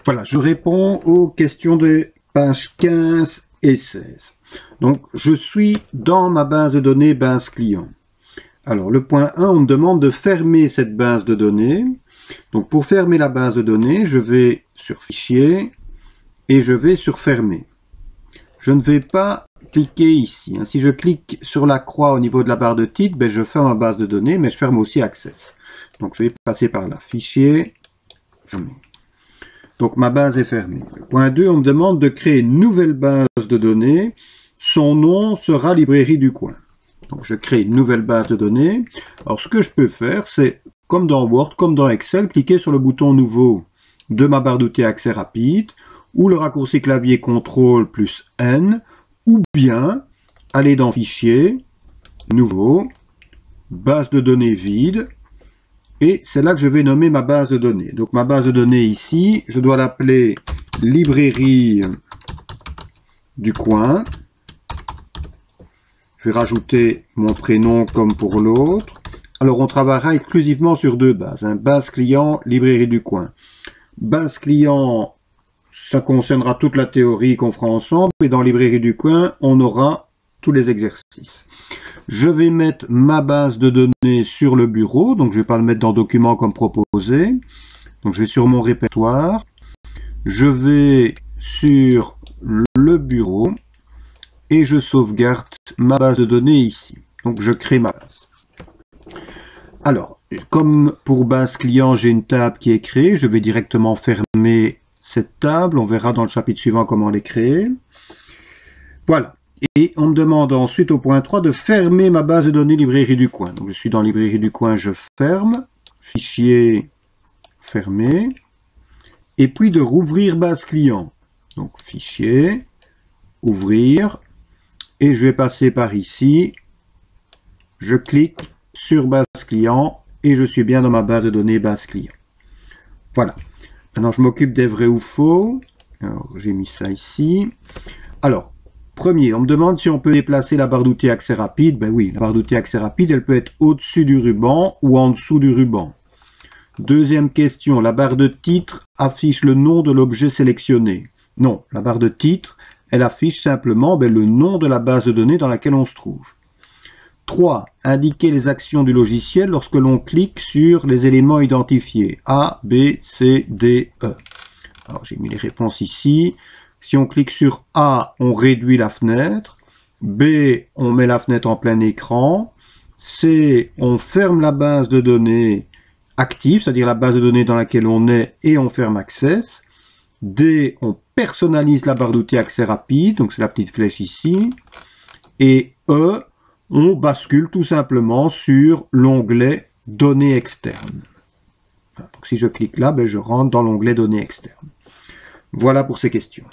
Voilà, je réponds aux questions des pages 15 et 16. Donc, je suis dans ma base de données base client. Alors, le point 1, on me demande de fermer cette base de données. Donc, pour fermer la base de données, je vais sur Fichier et je vais sur Fermer. Je ne vais pas cliquer ici. Si je clique sur la croix au niveau de la barre de titre, ben, je ferme ma base de données, mais je ferme aussi Access. Donc, je vais passer par là. Fichier, Fermer. Donc, ma base est fermée. Point 2, on me demande de créer une nouvelle base de données. Son nom sera Librairie du coin. Donc, je crée une nouvelle base de données. Alors, ce que je peux faire, c'est, comme dans Word, comme dans Excel, cliquer sur le bouton Nouveau de ma barre d'outils Accès rapide, ou le raccourci clavier CTRL plus N, ou bien aller dans Fichier, Nouveau, Base de données vide, et c'est là que je vais nommer ma base de données. Donc ma base de données ici, je dois l'appeler Librairie du coin. Je vais rajouter mon prénom comme pour l'autre. Alors on travaillera exclusivement sur deux bases. Base client, Librairie du coin. Base client, ça concernera toute la théorie qu'on fera ensemble. Et dans Librairie du coin, on aura tous les exercices. Je vais mettre ma base de données sur le bureau, donc je ne vais pas le mettre dans document comme proposé. Donc je vais sur mon répertoire, je vais sur le bureau et je sauvegarde ma base de données ici. Donc je crée ma base. Alors, comme pour base client, j'ai une table qui est créée, je vais directement fermer cette table. On verra dans le chapitre suivant comment elle est créée. Voilà. Et on me demande ensuite au point 3 de fermer ma base de données Librairie du coin. Donc je suis dans Librairie du coin, je ferme, Fichier, fermer, et puis de rouvrir base client. Donc Fichier, ouvrir, et je vais passer par ici, je clique sur base client, et je suis bien dans ma base de données base client. Voilà. Maintenant je m'occupe des vrais ou faux. Alors j'ai mis ça ici. Alors, premier, on me demande si on peut déplacer la barre d'outils accès rapide. Ben oui, la barre d'outils accès rapide, elle peut être au-dessus du ruban ou en dessous du ruban. Deuxième question, la barre de titre affiche le nom de l'objet sélectionné. Non, la barre de titre, elle affiche simplement le nom de la base de données dans laquelle on se trouve. 3. Indiquer les actions du logiciel lorsque l'on clique sur les éléments identifiés. A, B, C, D, E. Alors j'ai mis les réponses ici. Si on clique sur A, on réduit la fenêtre. B, on met la fenêtre en plein écran. C, on ferme la base de données active, c'est-à-dire la base de données dans laquelle on est, et on ferme Access. D, on personnalise la barre d'outils accès rapide, donc c'est la petite flèche ici. Et E, on bascule tout simplement sur l'onglet Données externes. Donc si je clique là, je rentre dans l'onglet Données externes. Voilà pour ces questions.